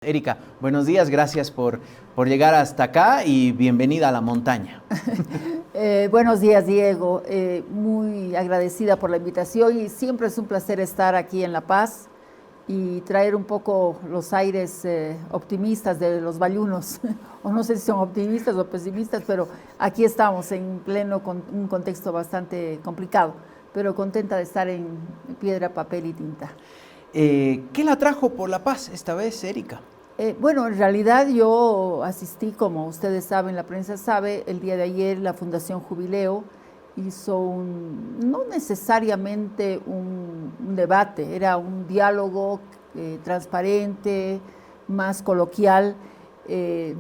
Erika, buenos días, gracias por llegar hasta acá y bienvenida a la montaña. Buenos días, Diego. Muy agradecida por la invitación y siempre es un placer estar aquí en La Paz y traer un poco los aires optimistas de los bayunos, o no sé si son optimistas o pesimistas, pero aquí estamos en pleno con un contexto bastante complicado, pero contenta de estar en piedra, papel y tinta. ¿Qué la trajo por La Paz esta vez, Erika? Bueno, en realidad yo asistí, como ustedes saben, la prensa sabe, el día de ayer la Fundación Jubileo hizo no necesariamente un debate, era un diálogo transparente, más coloquial,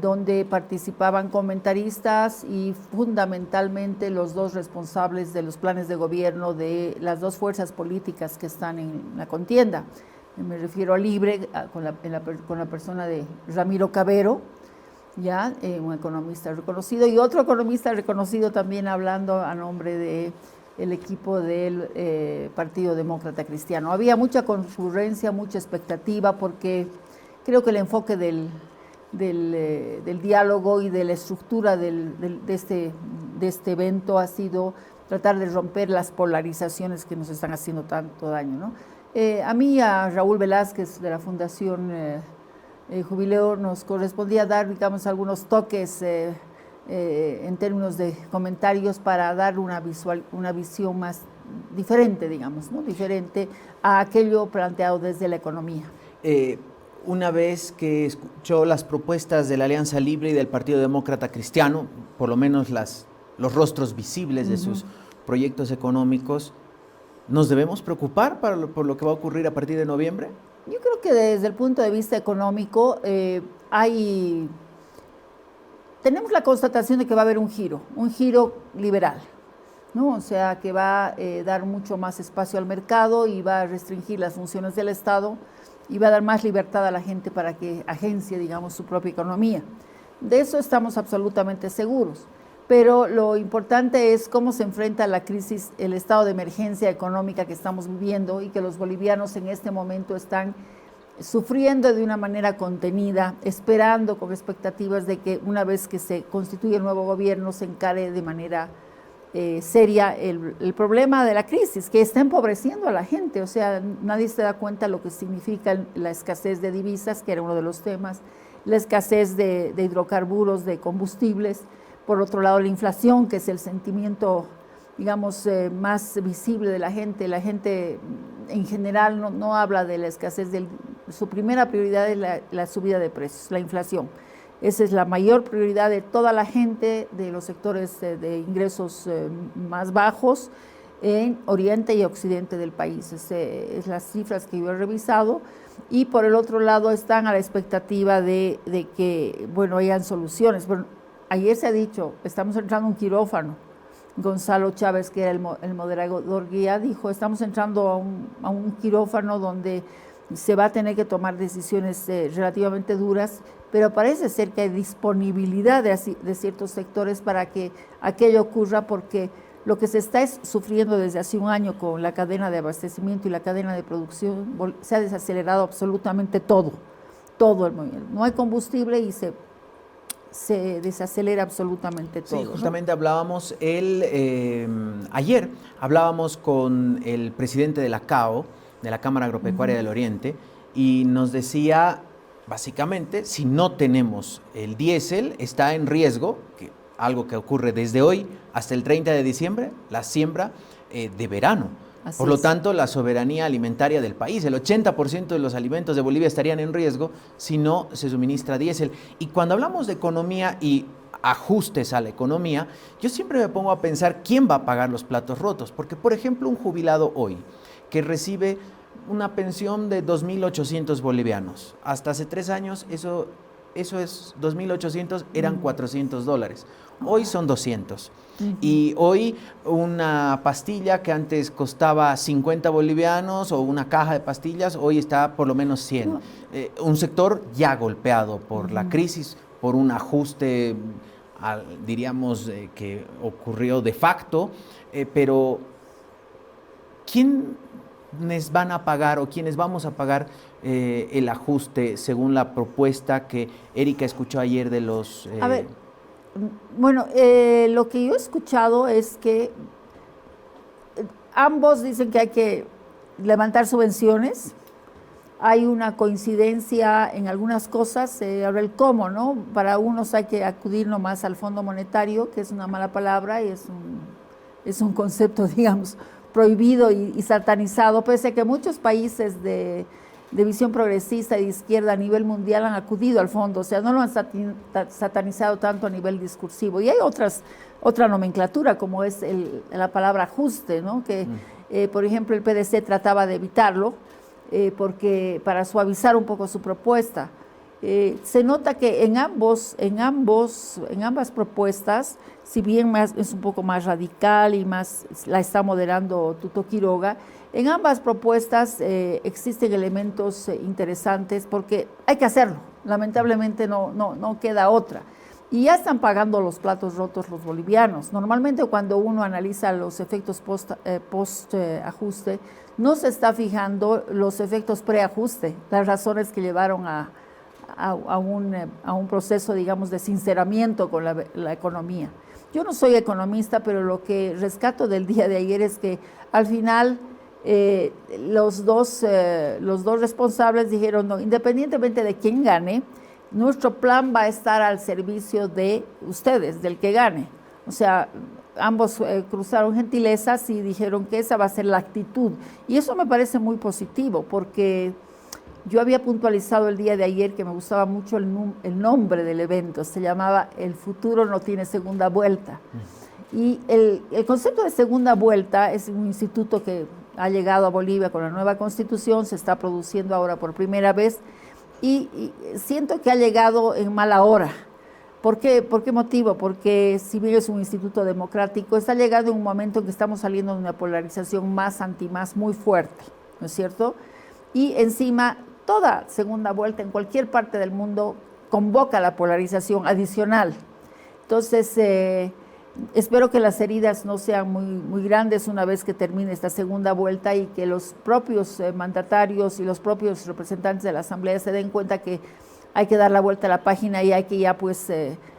donde participaban comentaristas y fundamentalmente los dos responsables de los planes de gobierno de las dos fuerzas políticas que están en la contienda. Me refiero a Libre, con la persona de Ramiro Cavero, ya un economista reconocido, y otro economista reconocido también hablando a nombre del equipo del Partido Demócrata Cristiano. Había mucha concurrencia, mucha expectativa, porque creo que el enfoque del diálogo y de la estructura de este evento ha sido tratar de romper las polarizaciones que nos están haciendo tanto daño, ¿no? A mí, a Raúl Velázquez de la Fundación Jubileo, nos correspondía dar, digamos, algunos toques en términos de comentarios para dar una visión más diferente, digamos, ¿no? Diferente a aquello planteado desde la economía. Una vez que escuchó las propuestas de la Alianza Libre y del Partido Demócrata Cristiano, por lo menos los rostros visibles de sus proyectos económicos, ¿nos debemos preocupar por lo que va a ocurrir a partir de noviembre? Yo creo que desde el punto de vista económico tenemos la constatación de que va a haber un giro liberal, ¿no? O sea, que va a dar mucho más espacio al mercado y va a restringir las funciones del Estado y va a dar más libertad a la gente para que agencie, digamos, su propia economía. De eso estamos absolutamente seguros. Pero lo importante es cómo se enfrenta la crisis, el estado de emergencia económica que estamos viviendo y que los bolivianos en este momento están sufriendo de una manera contenida, esperando con expectativas de que una vez que se constituya el nuevo gobierno se encare de manera seria el problema de la crisis, que está empobreciendo a la gente. O sea, nadie se da cuenta lo que significa la escasez de divisas, que era uno de los temas, la escasez de hidrocarburos, de combustibles. Por otro lado, la inflación, que es el sentimiento, digamos, más visible de la gente. La gente en general no habla de la escasez, su primera prioridad es la subida de precios, la inflación. Esa es la mayor prioridad de toda la gente de los sectores de ingresos más bajos en oriente y occidente del país. Es las cifras que yo he revisado. Y por el otro lado están a la expectativa de que, bueno, hayan soluciones. Bueno, ayer se ha dicho, estamos entrando a un quirófano. Gonzalo Chávez, que era el moderador guía, dijo, estamos entrando a un quirófano donde se va a tener que tomar decisiones relativamente duras, pero parece ser que hay disponibilidad de ciertos sectores para que aquello ocurra, porque lo que se está sufriendo desde hace un año con la cadena de abastecimiento y la cadena de producción, se ha desacelerado absolutamente todo el movimiento. No hay combustible y se desacelera absolutamente todo. Sí, justamente, ¿no? Hablábamos ayer hablábamos con el presidente de la CAO, de la Cámara Agropecuaria del Oriente, y nos decía, básicamente, si no tenemos el diésel, está en riesgo, algo que ocurre desde hoy hasta el 30 de diciembre, la siembra de verano. Por lo tanto, la soberanía alimentaria del país, el 80% de los alimentos de Bolivia estarían en riesgo si no se suministra diésel. Y cuando hablamos de economía y ajustes a la economía, yo siempre me pongo a pensar quién va a pagar los platos rotos. Porque, por ejemplo, un jubilado hoy que recibe una pensión de 2.800 bolivianos, hasta hace 3 años eso es 2.800, eran $400. Hoy son 200. Y hoy una pastilla que antes costaba 50 bolivianos o una caja de pastillas, hoy está por lo menos 100. Un sector ya golpeado por la crisis, por un ajuste, diríamos, que ocurrió de facto, pero ¿quiénes van a pagar o quiénes vamos a pagar el ajuste según la propuesta que Erika escuchó ayer de los... A ver, bueno, lo que yo he escuchado es que ambos dicen que hay que levantar subvenciones. Hay una coincidencia en algunas cosas, ahora el cómo, ¿no? Para unos hay que acudir nomás al Fondo Monetario, que es una mala palabra y es un concepto, digamos, prohibido y satanizado, pese a que muchos países de visión progresista y de izquierda a nivel mundial han acudido al fondo, o sea, no lo han satanizado tanto a nivel discursivo. Y hay otra nomenclatura, como es la palabra ajuste, ¿no? Que, por ejemplo, el PDC trataba de evitarlo, porque para suavizar un poco su propuesta. Se nota que en ambas propuestas, si bien es un poco más radical y más la está moderando Tuto Quiroga, en ambas propuestas existen elementos interesantes porque hay que hacerlo, lamentablemente no queda otra. Y ya están pagando los platos rotos los bolivianos. Normalmente cuando uno analiza los efectos post-ajuste, no se está fijando los efectos pre-ajuste, las razones que llevaron a un proceso, digamos, de sinceramiento con la economía. Yo no soy economista, pero lo que rescato del día de ayer es que al final los dos responsables dijeron, no, independientemente de quién gane, nuestro plan va a estar al servicio de ustedes, del que gane. O sea, ambos cruzaron gentilezas y dijeron que esa va a ser la actitud. Y eso me parece muy positivo, porque yo había puntualizado el día de ayer que me gustaba mucho el nombre del evento. Se llamaba El futuro no tiene segunda vuelta. Y el concepto de segunda vuelta es un instituto que ha llegado a Bolivia con la nueva constitución, se está produciendo ahora por primera vez, y siento que ha llegado en mala hora. ¿Por qué motivo? Porque si bien es un instituto democrático, está llegando en un momento en que estamos saliendo de una polarización más anti-más muy fuerte, ¿no es cierto? Y encima, toda segunda vuelta en cualquier parte del mundo convoca la polarización adicional. Entonces, espero que las heridas no sean muy grandes una vez que termine esta segunda vuelta y que los propios mandatarios y los propios representantes de la Asamblea se den cuenta que hay que dar la vuelta a la página y hay que ya pues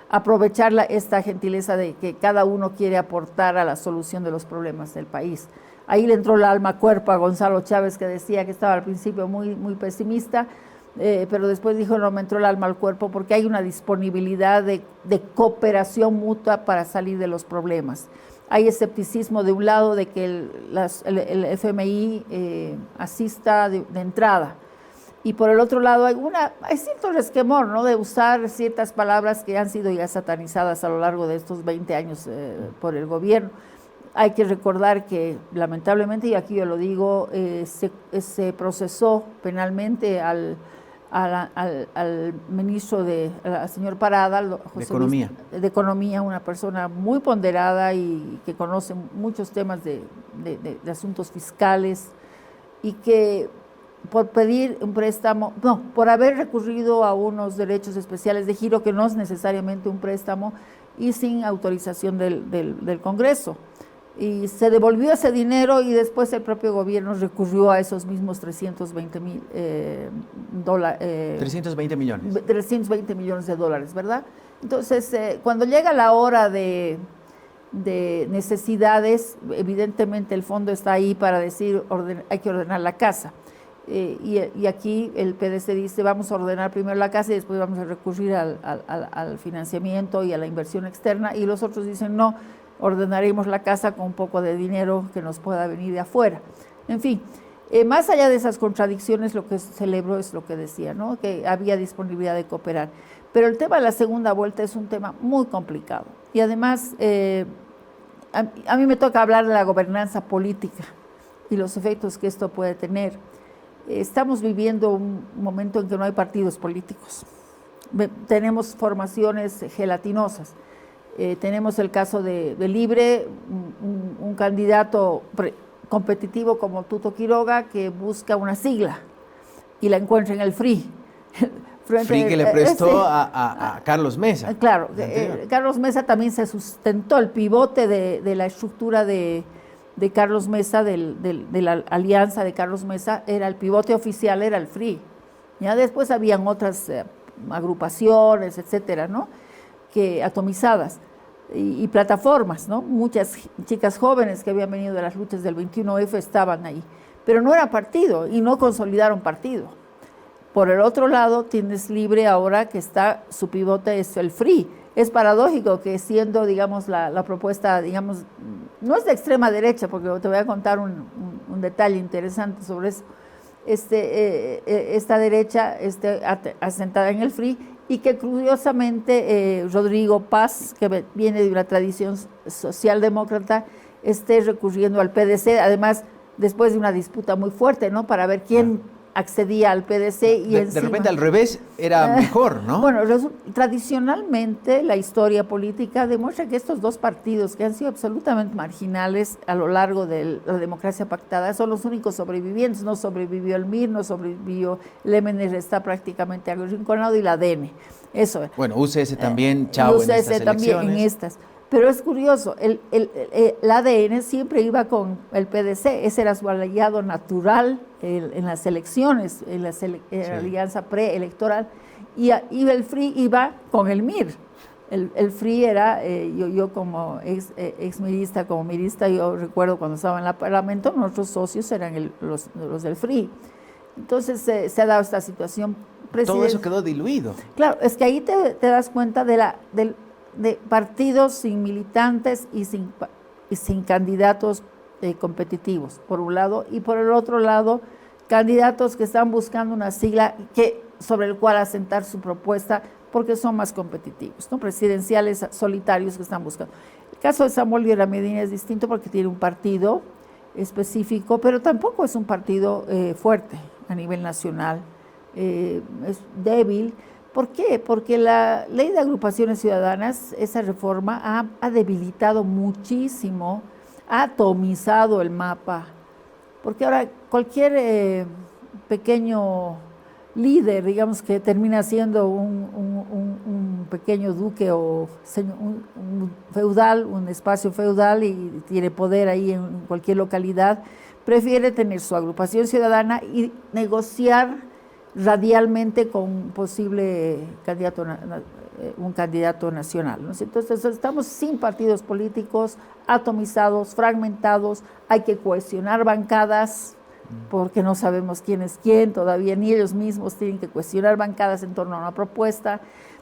aprovechar esta gentileza de que cada uno quiere aportar a la solución de los problemas del país. Ahí le entró el alma cuerpo a Gonzalo Chávez, que decía que estaba al principio muy pesimista, pero después dijo, no, me entró el alma al cuerpo porque hay una disponibilidad de cooperación mutua para salir de los problemas. Hay escepticismo de un lado de que el FMI asista de entrada, y por el otro lado hay cierto resquemor, ¿no?, de usar ciertas palabras que han sido ya satanizadas a lo largo de estos 20 años por el gobierno. Hay que recordar que lamentablemente, y aquí yo lo digo, se procesó penalmente al ministro al señor Parada, de Economía, una persona muy ponderada y que conoce muchos temas de asuntos fiscales, y que por pedir un préstamo, por haber recurrido a unos derechos especiales de giro, que no es necesariamente un préstamo, y sin autorización del Congreso. Y se devolvió ese dinero y después el propio gobierno recurrió a esos mismos 320 millones de dólares, ¿verdad? Entonces, cuando llega la hora de necesidades, evidentemente el fondo está ahí para decir, hay que ordenar la casa. Y aquí el PDC dice, vamos a ordenar primero la casa y después vamos a recurrir al financiamiento y a la inversión externa, y los otros dicen, no, ordenaremos la casa con un poco de dinero que nos pueda venir de afuera. En fin, más allá de esas contradicciones, lo que celebro es lo que decía, ¿no?, que había disponibilidad de cooperar. Pero el tema de la segunda vuelta es un tema muy complicado. Y además, a mí me toca hablar de la gobernanza política y los efectos que esto puede tener. Estamos viviendo un momento en que no hay partidos políticos. Tenemos formaciones gelatinosas. Tenemos el caso de Libre, un candidato competitivo como Tuto Quiroga, que busca una sigla y la encuentra en el FRI. FRI que le prestó a Carlos Mesa. Claro, Carlos Mesa también se sustentó, el pivote de la estructura de Carlos Mesa, de la alianza de Carlos Mesa, el pivote oficial era el FRI. Ya después habían otras agrupaciones, etcétera, ¿no? Que atomizadas y plataformas, ¿no? Muchas chicas jóvenes que habían venido de las luchas del 21F estaban ahí, pero no era partido y no consolidaron partido. Por el otro lado, tienes Libre ahora que está, su pivote es el FRI. Es paradójico que siendo, digamos, la propuesta, digamos, no es de extrema derecha, porque te voy a contar un detalle interesante sobre eso, esta derecha asentada en el FRI, y que curiosamente Rodrigo Paz, que viene de una tradición socialdemócrata, esté recurriendo al PDC, además después de una disputa muy fuerte, ¿no? Para ver quién accedía al PDC y de repente al revés era mejor, ¿no? Bueno, tradicionalmente la historia política demuestra que estos dos partidos que han sido absolutamente marginales a lo largo de la democracia pactada son los únicos sobrevivientes. No sobrevivió el MIR, no sobrevivió el MNR, está prácticamente arrinconado, y la ADN. Eso. Bueno, UCS también, chao, UCS en estas también elecciones. en estas. Pero es curioso, el ADN siempre iba con el PDC, ese era su aliado natural en las elecciones, en la alianza preelectoral, y el FRI iba con el MIR. El FRI era, yo como exmirista, como mirista, yo recuerdo cuando estaba en el Parlamento, nuestros socios eran los del FRI. Entonces se ha dado esta situación. Todo eso quedó diluido. Claro, es que ahí te das cuenta de partidos sin militantes y sin candidatos competitivos, por un lado, y por el otro lado, candidatos que están buscando una sigla sobre el cual asentar su propuesta porque son más competitivos, ¿no? Presidenciales solitarios que están buscando. El caso de Samuel Viera Medina es distinto porque tiene un partido específico, pero tampoco es un partido fuerte a nivel nacional, es débil. ¿Por qué? Porque la ley de agrupaciones ciudadanas, esa reforma ha debilitado muchísimo, ha atomizado el mapa, porque ahora cualquier pequeño líder, digamos, que termina siendo un pequeño duque o un feudal, un espacio feudal, y tiene poder ahí en cualquier localidad, prefiere tener su agrupación ciudadana y negociar radialmente con un posible candidato nacional, ¿no? Entonces estamos sin partidos políticos, atomizados, fragmentados, hay que cuestionar bancadas porque no sabemos quién es quién, todavía ni ellos mismos tienen que cuestionar bancadas en torno a una propuesta,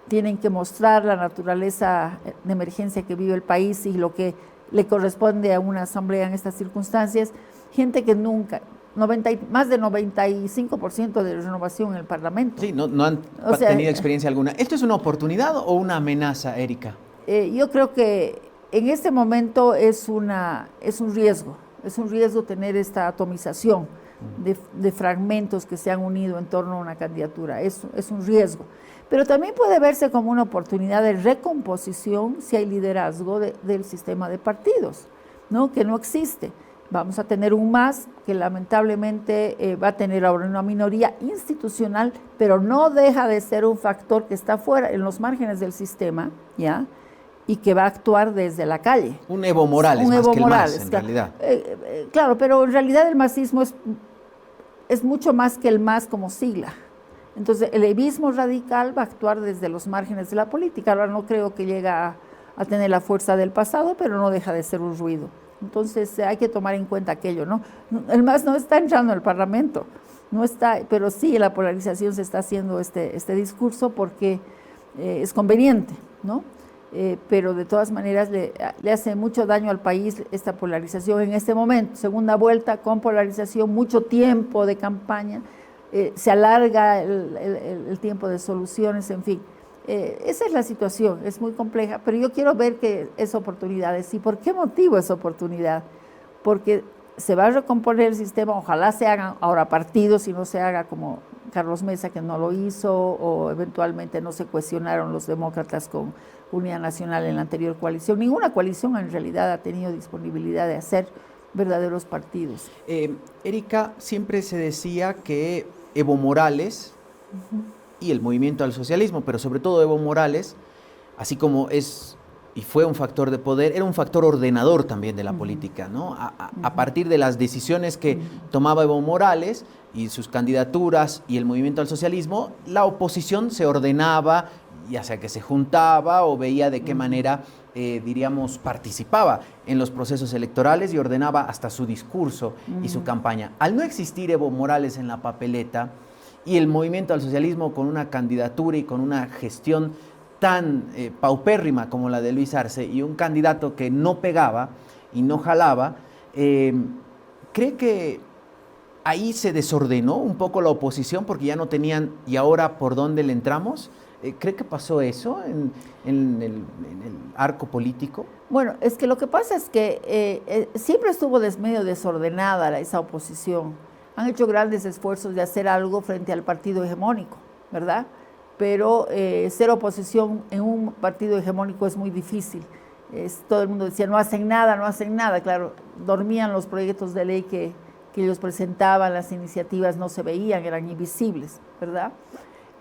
tienen que mostrar la naturaleza de emergencia que vive el país y lo que le corresponde a una asamblea en estas circunstancias. Gente que nunca, más del 95% de renovación en el Parlamento. Sí, no han tenido experiencia alguna. ¿Esto es una oportunidad o una amenaza, Erika? Yo creo que en este momento es un riesgo tener esta atomización de fragmentos que se han unido en torno a una candidatura, es un riesgo. Pero también puede verse como una oportunidad de recomposición si hay liderazgo del sistema de partidos, ¿no? Que no existe. Vamos a tener un MAS que lamentablemente va a tener ahora una minoría institucional, pero no deja de ser un factor que está fuera, en los márgenes del sistema, ¿ya? Y que va a actuar desde la calle. Un Evo Morales, más que el MAS, en realidad. Claro, pero en realidad el masismo es mucho más que el MAS como sigla. Entonces, el evismo radical va a actuar desde los márgenes de la política. Ahora no creo que llegue a tener la fuerza del pasado, pero no deja de ser un ruido. Entonces hay que tomar en cuenta aquello, ¿no? El MAS no está entrando al Parlamento, no está, pero sí la polarización se está haciendo este discurso porque es conveniente, ¿no? Pero de todas maneras le hace mucho daño al país esta polarización en este momento. Segunda vuelta con polarización, mucho tiempo de campaña, se alarga el tiempo de soluciones, en fin. Esa es la situación, es muy compleja, pero yo quiero ver que es oportunidades. ¿Y por qué motivo es oportunidad? Porque se va a recomponer el sistema, ojalá se hagan ahora partidos y no se haga como Carlos Mesa, que no lo hizo, o eventualmente no se cuestionaron los demócratas con Unidad Nacional en la anterior coalición. Ninguna coalición en realidad ha tenido disponibilidad de hacer verdaderos partidos. Erika, siempre se decía que Evo Morales y el movimiento al socialismo, pero sobre todo Evo Morales, así como es y fue un factor de poder, era un factor ordenador también de la política, ¿no? A partir de las decisiones que tomaba Evo Morales, y sus candidaturas y el movimiento al socialismo, la oposición se ordenaba, ya sea que se juntaba o veía de qué manera, diríamos, participaba en los procesos electorales y ordenaba hasta su discurso y su campaña. Al no existir Evo Morales en la papeleta y el movimiento al socialismo con una candidatura y con una gestión tan paupérrima como la de Luis Arce y un candidato que no pegaba y no jalaba, ¿cree que ahí se desordenó un poco la oposición porque ya no tenían y ahora por dónde le entramos? ¿Cree que pasó eso en el arco político? Bueno, es que lo que pasa es que siempre estuvo medio desordenada esa oposición. Han hecho grandes esfuerzos de hacer algo frente al partido hegemónico, ¿verdad? Pero ser oposición en un partido hegemónico es muy difícil. Todo el mundo decía, no hacen nada, no hacen nada. Claro, dormían los proyectos de ley que ellos presentaban, las iniciativas no se veían, eran invisibles, ¿verdad?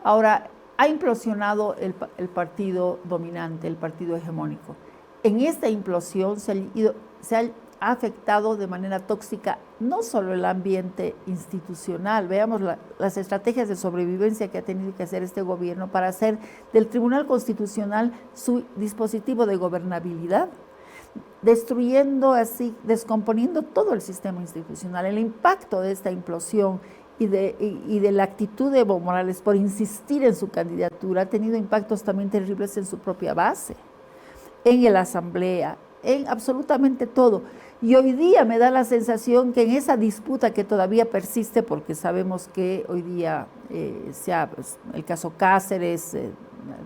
Ahora, ha implosionado el partido dominante, el partido hegemónico. En esta implosión se ha afectado de manera tóxica no solo el ambiente institucional, veamos las estrategias de sobrevivencia que ha tenido que hacer este gobierno para hacer del Tribunal Constitucional su dispositivo de gobernabilidad, destruyendo así, descomponiendo todo el sistema institucional. El impacto de esta implosión y de la actitud de Evo Morales por insistir en su candidatura ha tenido impactos también terribles en su propia base, en la asamblea, en absolutamente todo. Y hoy día me da la sensación que en esa disputa que todavía persiste, porque sabemos que hoy día pues, el caso Cáceres, el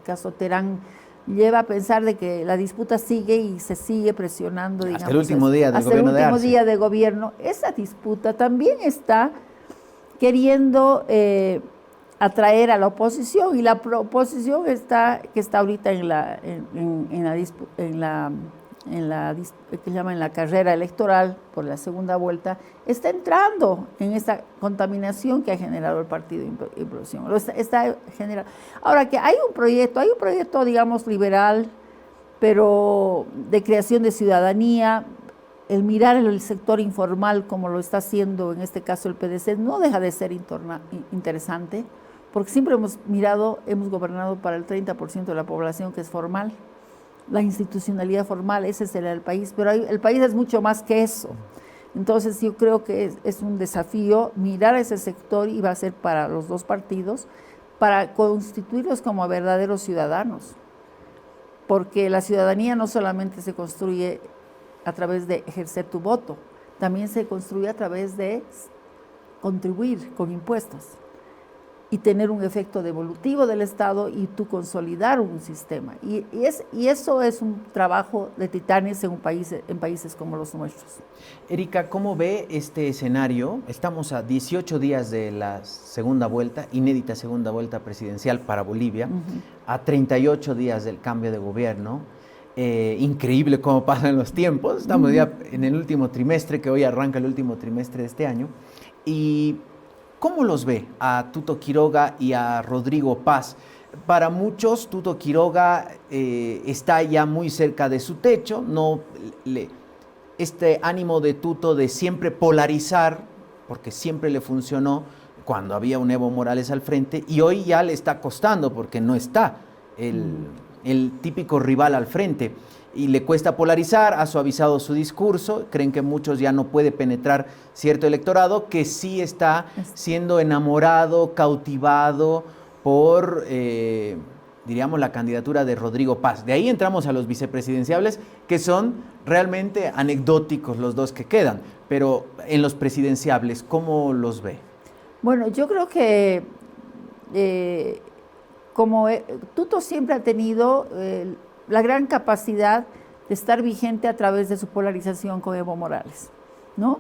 caso Terán, lleva a pensar de que la disputa sigue y se sigue presionando, digamos, hasta el último día del gobierno de Arce. Hasta el último día de gobierno. Esa disputa también está queriendo atraer a la oposición, y la oposición que está ahorita en la carrera electoral por la segunda vuelta, está entrando en esta contaminación que ha generado el partido Implosión. Está generando. Ahora que hay un proyecto, digamos, liberal, pero de creación de ciudadanía. El mirar el sector informal como lo está haciendo en este caso el PDC no deja de ser interesante, porque siempre hemos gobernado para el 30% de la población que es formal, la institucionalidad formal, ese será el país, pero el país es mucho más que eso. Entonces yo creo que es un desafío mirar a ese sector, y va a ser para los dos partidos, para constituirlos como verdaderos ciudadanos, porque la ciudadanía no solamente se construye a través de ejercer tu voto, también se construye a través de contribuir con impuestos y tener un efecto devolutivo del Estado y tú consolidar un sistema. Y eso es un trabajo de titanes en países como los nuestros. Erika, ¿cómo ve este escenario? Estamos a 18 días de la segunda vuelta, inédita segunda vuelta presidencial para Bolivia, a 38 días del cambio de gobierno. Increíble cómo pasan los tiempos. Estamos ya en el último trimestre, que hoy arranca el último trimestre de este año. ¿Y cómo los ve a Tuto Quiroga y a Rodrigo Paz? Para muchos, Tuto Quiroga está ya muy cerca de su techo. Este ánimo de Tuto de siempre polarizar, porque siempre le funcionó cuando había un Evo Morales al frente, y hoy ya le está costando porque no está el típico rival al frente, y le cuesta polarizar. Ha suavizado su discurso, creen que muchos ya no puede penetrar cierto electorado que sí está siendo enamorado, cautivado por, diríamos, la candidatura de Rodrigo Paz. De ahí entramos a los vicepresidenciables, que son realmente anecdóticos los dos que quedan, pero en los presidenciables, ¿cómo los ve? Bueno, yo creo que como Tuto siempre ha tenido la gran capacidad de estar vigente a través de su polarización con Evo Morales, ¿no?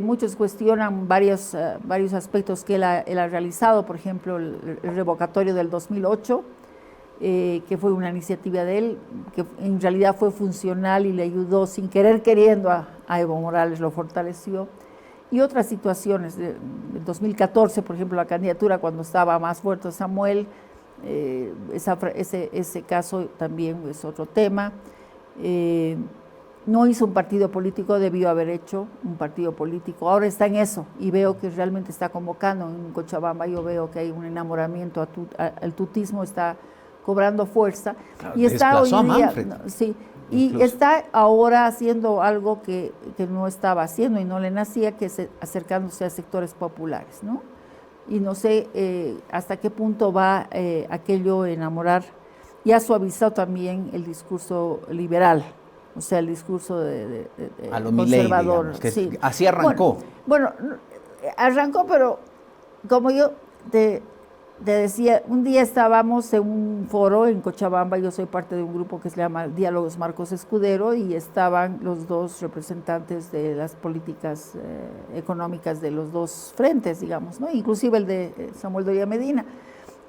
Muchos cuestionan varios aspectos que él ha realizado, por ejemplo, el revocatorio del 2008, que fue una iniciativa de él, que en realidad fue funcional y le ayudó sin querer queriendo a Evo Morales, lo fortaleció. Y otras situaciones, de 2014, por ejemplo, la candidatura cuando estaba más fuerte Samuel, ese caso también es otro tema. No hizo un partido político, debió haber hecho un partido político. Ahora está en eso y veo que realmente está convocando. En Cochabamba yo veo que hay un enamoramiento al tutismo, está cobrando fuerza. Claro, Y está hoy desplazó a día, Manfred, sí, incluso. y está ahora haciendo algo que no estaba haciendo y no le nacía, que es acercándose a sectores populares, ¿no? Y no sé hasta qué punto va aquello a enamorar. Y ha suavizado también el discurso liberal, o sea, el discurso A lo Milei, conservador. digamos, que Sí. así arrancó. Bueno, arrancó, pero como yo te decía, un día estábamos en un foro en Cochabamba, yo soy parte de un grupo que se llama Diálogos Marcos Escudero, y estaban los dos representantes de las políticas económicas de los dos frentes, digamos, ¿no? Inclusive el de Samuel Doria Medina.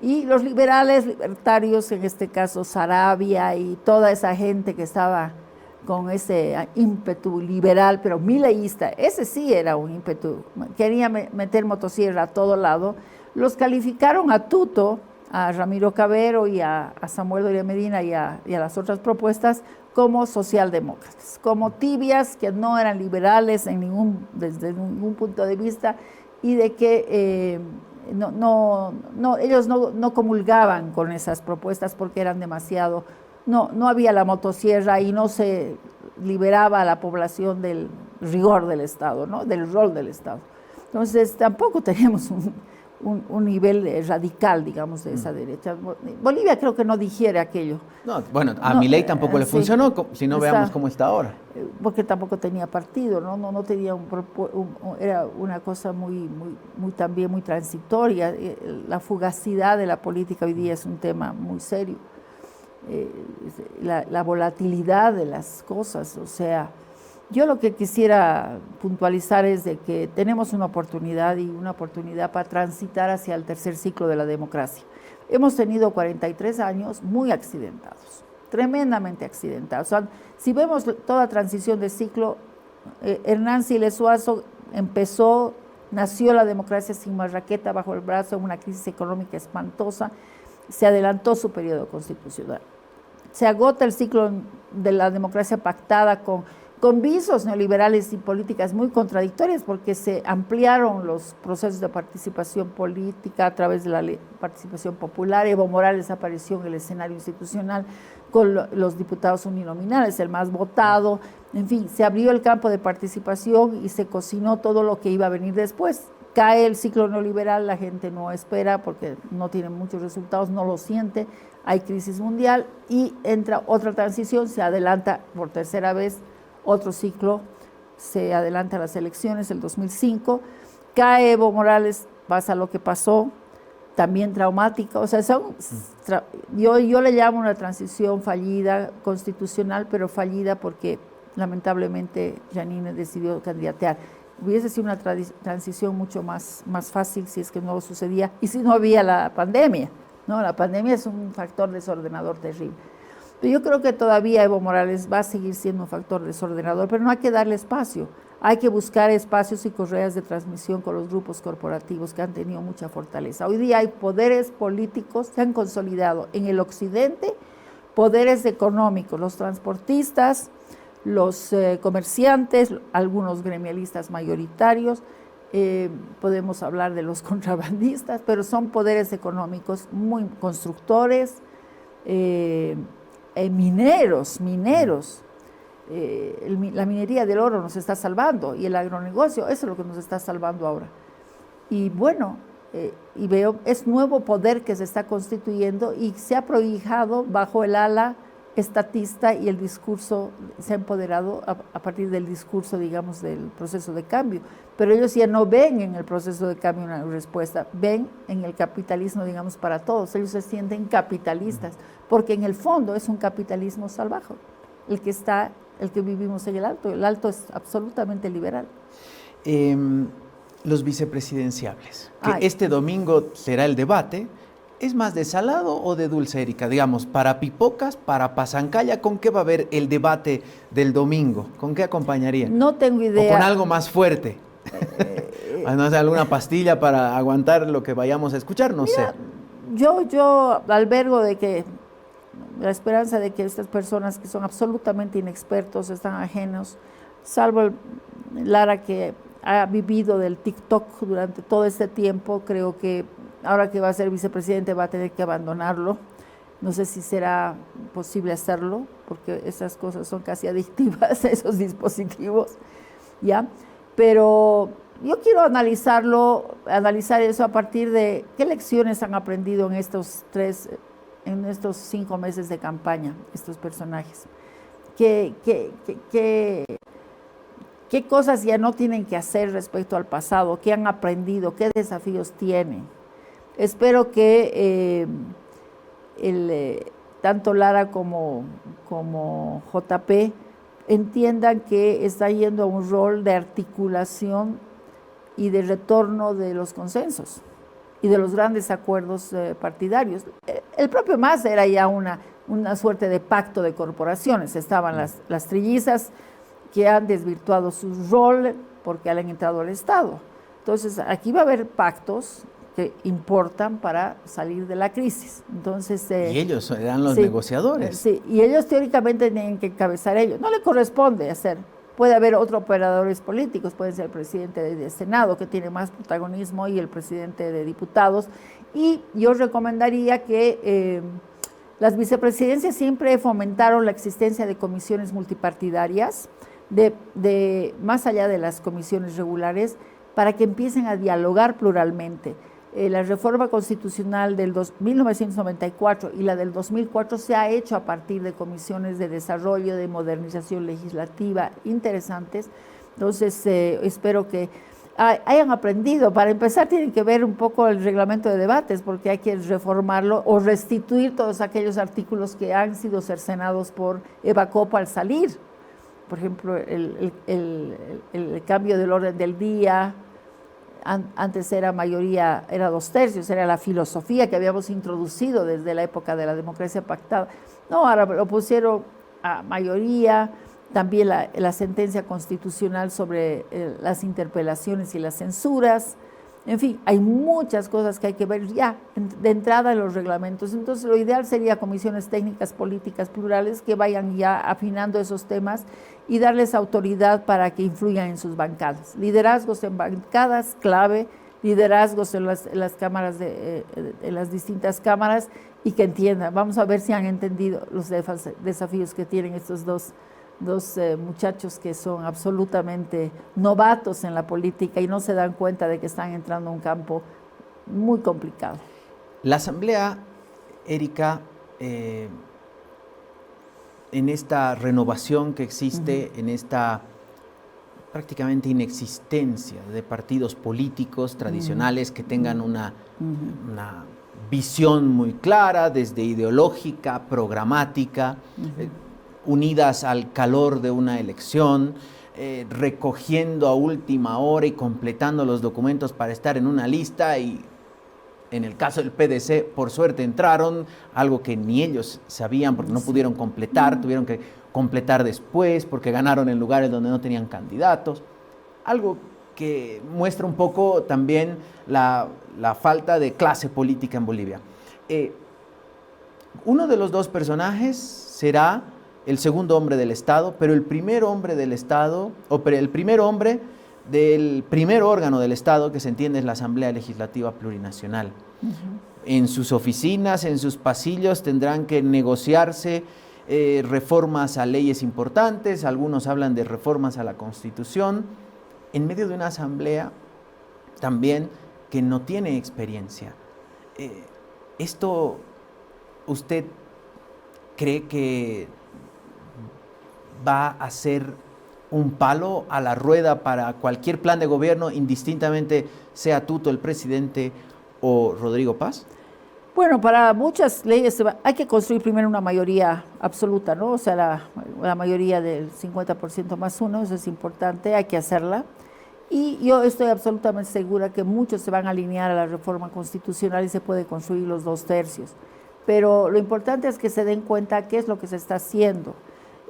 Y los liberales, libertarios, en este caso Sarabia y toda esa gente que estaba con ese ímpetu liberal, pero mileísta, ese sí era un ímpetu, quería meter motosierra a todo lado, los calificaron a tuto, a Ramiro Cavero y a Samuel Doria Medina y a las otras propuestas como socialdemócratas, como tibias, que no eran liberales desde ningún punto de vista, y de que ellos no comulgaban con esas propuestas porque eran demasiado, no había la motosierra y no se liberaba a la población del rigor del Estado, ¿no? Del rol del Estado. Entonces tampoco tenemos un nivel radical, digamos, de esa derecha. Bolivia creo que no digiere aquello. No, bueno, a Milei tampoco le funcionó, si no veamos cómo está ahora. Porque tampoco tenía partido, no tenía era una cosa muy también muy transitoria. La fugacidad de la política hoy día es un tema muy serio. La volatilidad de las cosas, o sea, yo lo que quisiera puntualizar es de que tenemos una oportunidad para transitar hacia el tercer ciclo de la democracia. Hemos tenido 43 años muy accidentados, tremendamente accidentados. O sea, si vemos toda transición de ciclo, Hernán Siles Suazo nació la democracia sin marraqueta bajo el brazo, una crisis económica espantosa, se adelantó su periodo constitucional. Se agota el ciclo de la democracia pactada con visos neoliberales y políticas muy contradictorias, porque se ampliaron los procesos de participación política a través de la participación popular. Evo Morales apareció en el escenario institucional con los diputados uninominales, el más votado. En fin, se abrió el campo de participación y se cocinó todo lo que iba a venir después. Cae el ciclo neoliberal, la gente no espera porque no tiene muchos resultados, no lo siente, hay crisis mundial y entra otra transición, se adelanta por tercera vez otro ciclo, se adelanta a las elecciones, el 2005, cae Evo Morales, pasa lo que pasó, también traumática, o sea, yo le llamo una transición fallida, constitucional, pero fallida porque lamentablemente Janine decidió candidatear. Hubiese sido una transición mucho más fácil si es que no sucedía y si no había la pandemia, ¿no? La pandemia es un factor desordenador terrible. Pero yo creo que todavía Evo Morales va a seguir siendo un factor desordenador, pero no hay que darle espacio. Hay que buscar espacios y correas de transmisión con los grupos corporativos que han tenido mucha fortaleza. Hoy día hay poderes políticos que han consolidado en el occidente, poderes económicos, los transportistas, los comerciantes, algunos gremialistas mayoritarios, podemos hablar de los contrabandistas, pero son poderes económicos muy constructores, mineros. La minería del oro nos está salvando y el agronegocio, eso es lo que nos está salvando ahora. Y bueno, y veo, es nuevo poder que se está constituyendo y se ha prohijado bajo el ala estatista y el discurso, se ha empoderado a partir del discurso, digamos, del proceso de cambio. Pero ellos ya no ven en el proceso de cambio una respuesta, ven en el capitalismo, digamos, para todos. Ellos se sienten capitalistas, porque en el fondo es un capitalismo salvaje, el que vivimos en el Alto. El Alto es absolutamente liberal. Los vicepresidenciables, que este domingo será el debate. ¿Es más de salado o de dulce, Erika? Digamos, para pipocas, para pasancaya, ¿con qué va a haber el debate del domingo? ¿Con qué acompañaría? No tengo idea. ¿O con algo más fuerte? ¿No sé, alguna pastilla para aguantar lo que vayamos a escuchar? No sé. Yo albergo de que la esperanza de que estas personas que son absolutamente inexpertos, están ajenos, salvo Lara, que ha vivido del TikTok durante todo este tiempo, creo que ahora que va a ser vicepresidente va a tener que abandonarlo. No sé si será posible hacerlo, porque esas cosas son casi adictivas, esos dispositivos, ¿ya? Pero yo quiero analizar eso a partir de qué lecciones han aprendido en estos 5 meses de campaña, estos personajes. ¿Qué cosas ya no tienen que hacer respecto al pasado? ¿Qué han aprendido? ¿Qué desafíos tienen? Espero que tanto Lara como JP entiendan que está yendo a un rol de articulación y de retorno de los consensos y de los grandes acuerdos partidarios. El propio MAS era ya una suerte de pacto de corporaciones. Estaban las trillizas que han desvirtuado su rol porque han entrado al Estado. Entonces, aquí va a haber pactos que importan para salir de la crisis. Entonces, y ellos eran los negociadores. Sí, y ellos teóricamente tienen que encabezar ellos. No le corresponde hacer. Puede haber otros operadores políticos, puede ser el presidente del Senado, que tiene más protagonismo, y el presidente de diputados. Y yo recomendaría que las vicepresidencias siempre fomentaron la existencia de comisiones multipartidarias, más allá de las comisiones regulares, para que empiecen a dialogar pluralmente. La reforma constitucional del 1994 y la del 2004 se ha hecho a partir de comisiones de desarrollo, de modernización legislativa interesantes. Entonces, espero que hayan aprendido. Para empezar, tienen que ver un poco el reglamento de debates, porque hay que reformarlo o restituir todos aquellos artículos que han sido cercenados por Eva Copa al salir. Por ejemplo, el cambio del orden del día. Antes era mayoría, era 2/3, era la filosofía que habíamos introducido desde la época de la democracia pactada. No, ahora lo pusieron a mayoría. También la sentencia constitucional sobre las interpelaciones y las censuras. En fin, hay muchas cosas que hay que ver ya de entrada en los reglamentos. Entonces, lo ideal sería comisiones técnicas políticas plurales que vayan ya afinando esos temas y darles autoridad para que influyan en sus bancadas. Liderazgos en bancadas, clave, liderazgos en las cámaras, en las distintas cámaras, y que entiendan. Vamos a ver si han entendido los desafíos que tienen estos dos muchachos que son absolutamente novatos en la política y no se dan cuenta de que están entrando a un campo muy complicado. La Asamblea, Erika, en esta renovación que existe, en esta prácticamente inexistencia de partidos políticos tradicionales que tengan una visión muy clara, desde ideológica, programática, unidas al calor de una elección, recogiendo a última hora y completando los documentos para estar en una lista, y en el caso del PDC, por suerte entraron, algo que ni ellos sabían porque no pudieron completar, tuvieron que completar después porque ganaron en lugares donde no tenían candidatos, algo que muestra un poco también la falta de clase política en Bolivia. Uno de los dos personajes será el segundo hombre del Estado, pero el primer hombre del Estado, el primer hombre del primer órgano del Estado, que se entiende es la Asamblea Legislativa Plurinacional. En sus oficinas, en sus pasillos, tendrán que negociarse reformas a leyes importantes, algunos hablan de reformas a la Constitución, en medio de una asamblea también que no tiene experiencia. ¿Esto usted cree que va a ser un palo a la rueda para cualquier plan de gobierno, indistintamente sea Tuto el presidente o Rodrigo Paz? Bueno, para muchas leyes hay que construir primero una mayoría absoluta, ¿no? O sea, la mayoría del 50% más uno, eso es importante, hay que hacerla. Y yo estoy absolutamente segura que muchos se van a alinear a la reforma constitucional y se puede construir los 2/3. Pero lo importante es que se den cuenta qué es lo que se está haciendo.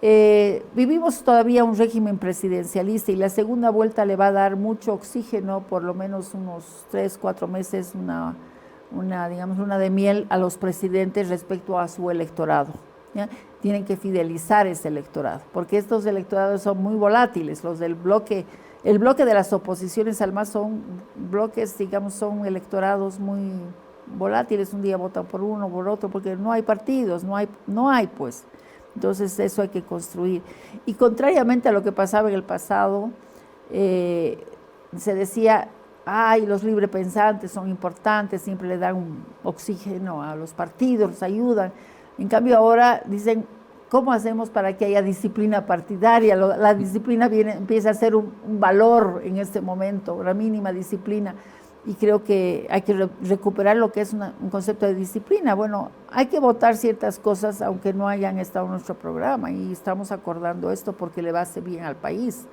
Vivimos todavía un régimen presidencialista y la segunda vuelta le va a dar mucho oxígeno, por lo menos unos 3, 4 meses, digamos, luna de miel a los presidentes respecto a su electorado, ¿ya? Tienen que fidelizar ese electorado, porque estos electorados son muy volátiles, los del bloque, el bloque de las oposiciones al MAS son bloques, digamos, son electorados muy volátiles, un día votan por uno, por otro, porque no hay partidos, no hay pues. Entonces eso hay que construir. Y contrariamente a lo que pasaba en el pasado, se decía, ay, los librepensantes son importantes, siempre le dan un oxígeno a los partidos, los ayudan. En cambio ahora dicen, ¿cómo hacemos para que haya disciplina partidaria? La disciplina empieza a ser un valor en este momento, una mínima disciplina. Y creo que hay que recuperar lo que es un concepto de disciplina. Bueno, hay que votar ciertas cosas aunque no hayan estado en nuestro programa, y estamos acordando esto porque le va a hacer bien al país.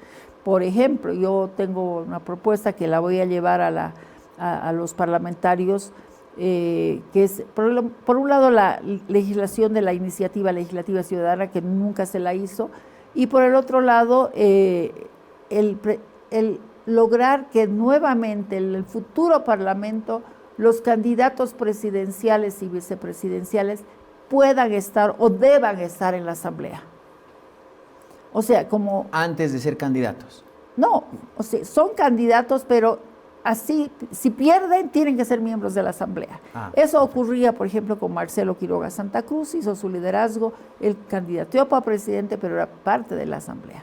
Por ejemplo, yo tengo una propuesta que la voy a llevar a los parlamentarios, que es, por un lado, la legislación de la iniciativa legislativa ciudadana, que nunca se la hizo, y por el otro lado, el lograr que nuevamente en el futuro Parlamento los candidatos presidenciales y vicepresidenciales puedan estar o deban estar en la Asamblea. O sea, como... Antes de ser candidatos. No, o sea, son candidatos, pero así, si pierden, tienen que ser miembros de la Asamblea. Eso ocurría, por ejemplo, con Marcelo Quiroga Santa Cruz, hizo su liderazgo, él candidateó para presidente, pero era parte de la Asamblea.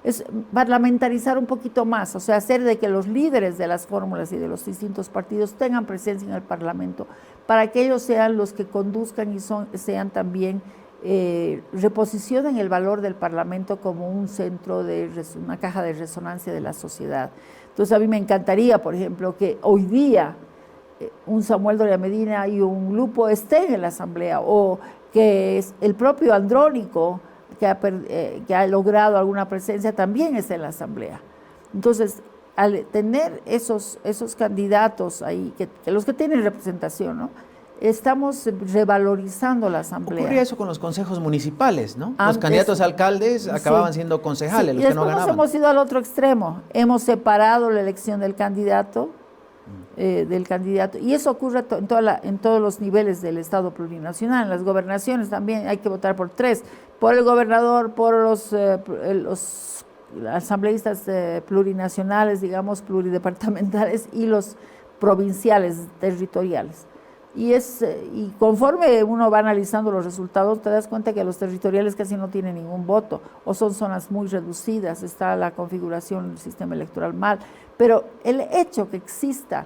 Es parlamentarizar un poquito más, o sea, hacer de que los líderes de las fórmulas y de los distintos partidos tengan presencia en el Parlamento, para que ellos sean los que conduzcan y sean también, reposicionen el valor del Parlamento como un centro, una caja de resonancia de la sociedad. Entonces a mí me encantaría, por ejemplo, que hoy día un Samuel Doria Medina y un Lupo estén en la Asamblea, o que el propio Andrónico, que ha logrado alguna presencia, también está en la Asamblea. Entonces, al tener esos candidatos ahí, que los que tienen representación, ¿no?, estamos revalorizando la Asamblea. Ocurría eso con los consejos municipales, ¿no? Los candidatos a alcaldes acababan siendo concejales, los que no ganaban. Después hemos ido al otro extremo, hemos separado la elección del candidato, y eso ocurre en todos los niveles del Estado plurinacional. En las gobernaciones también hay que votar por 3, por el gobernador, por los asambleístas plurinacionales, digamos, pluridepartamentales, y los provinciales, territoriales. Y conforme uno va analizando los resultados, te das cuenta que los territoriales casi no tienen ningún voto, o son zonas muy reducidas, está la configuración del sistema electoral mal, pero el hecho que exista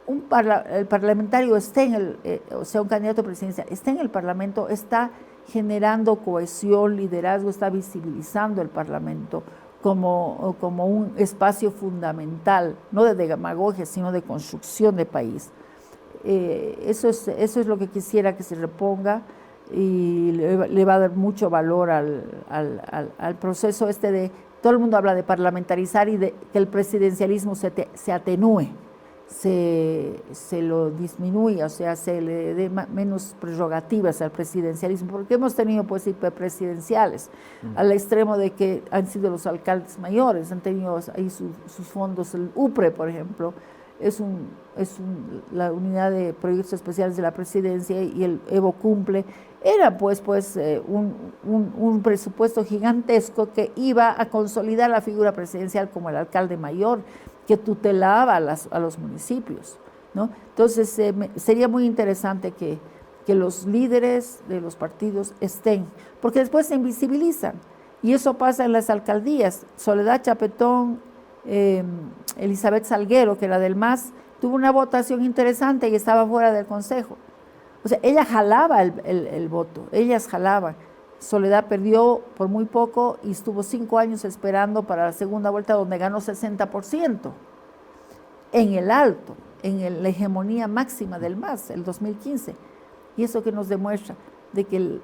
el parlamentario esté o sea, un candidato presidencial, esté en el Parlamento, está generando cohesión, liderazgo, está visibilizando el Parlamento como un espacio fundamental, no de demagogia, sino de construcción de país. Eso es lo que quisiera que se reponga, y le va a dar mucho valor al proceso todo el mundo habla de parlamentarizar y de que el presidencialismo se atenúe, se lo disminuya, o sea, se le dé menos prerrogativas al presidencialismo, porque hemos tenido pues hiperpresidenciales, al extremo de que han sido los alcaldes mayores, han tenido ahí sus fondos. El UPRE, por ejemplo, es la unidad de proyectos especiales de la presidencia, y el Evo Cumple era pues un presupuesto gigantesco que iba a consolidar la figura presidencial como el alcalde mayor, que tutelaba a los municipios, ¿no? Entonces sería muy interesante que los líderes de los partidos estén, porque después se invisibilizan, y eso pasa en las alcaldías. Soledad Chapetón, Elizabeth Salguero, que era del MAS, tuvo una votación interesante y estaba fuera del consejo. O sea, ella jalaba el voto, ellas jalaban. Soledad perdió por muy poco y estuvo 5 años esperando para la segunda vuelta, donde ganó 60%. En el alto, en la hegemonía máxima del MAS, el 2015. Y eso que nos demuestra de que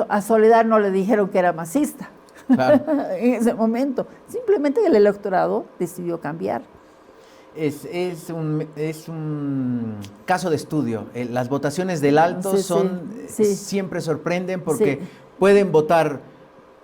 a Soledad no le dijeron que era masista. Claro. En ese momento. Simplemente el electorado decidió cambiar. Es un caso de estudio. Las votaciones del alto siempre sorprenden, porque pueden votar,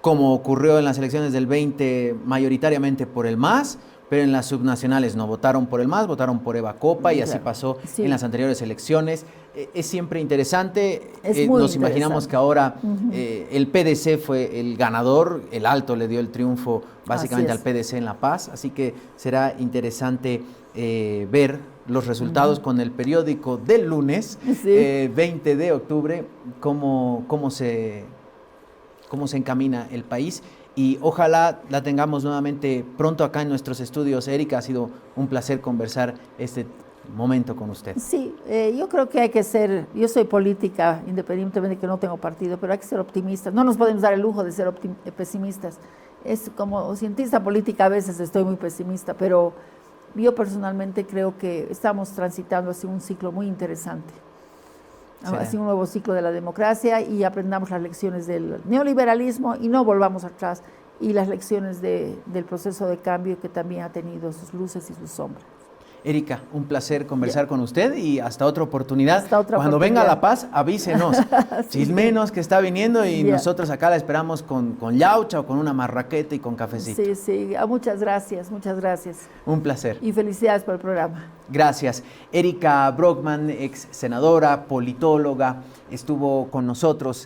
como ocurrió en las elecciones del 20, mayoritariamente por el MAS, pero en las subnacionales no votaron por el MAS, votaron por Eva Copa y así pasó en las anteriores elecciones. Es siempre interesante, nos imaginamos que ahora el PDC fue el ganador, el Alto le dio el triunfo básicamente al PDC en La Paz, así que será interesante ver los resultados con el periódico del lunes, 20 de octubre, cómo se encamina el país. Y ojalá la tengamos nuevamente pronto acá en nuestros estudios. Erika, ha sido un placer conversar este momento con usted. Sí, yo creo que hay que ser, yo soy política, independientemente de que no tengo partido, pero hay que ser optimistas. No nos podemos dar el lujo de ser pesimistas. Es como cientista política, a veces estoy muy pesimista, pero yo personalmente creo que estamos transitando hacia un ciclo muy interesante. Así un nuevo ciclo de la democracia y aprendamos las lecciones del neoliberalismo y no volvamos atrás, y las lecciones del proceso de cambio que también ha tenido sus luces y sus sombras. Erika, un placer conversar con usted y hasta otra oportunidad. Cuando venga a La Paz, avísenos, chismenos que está viniendo y nosotros acá la esperamos con yaucha o con una marraqueta y con cafecito. Sí, muchas gracias, muchas gracias. Un placer. Y felicidades por el programa. Gracias. Erika Brockman, ex senadora, politóloga, estuvo con nosotros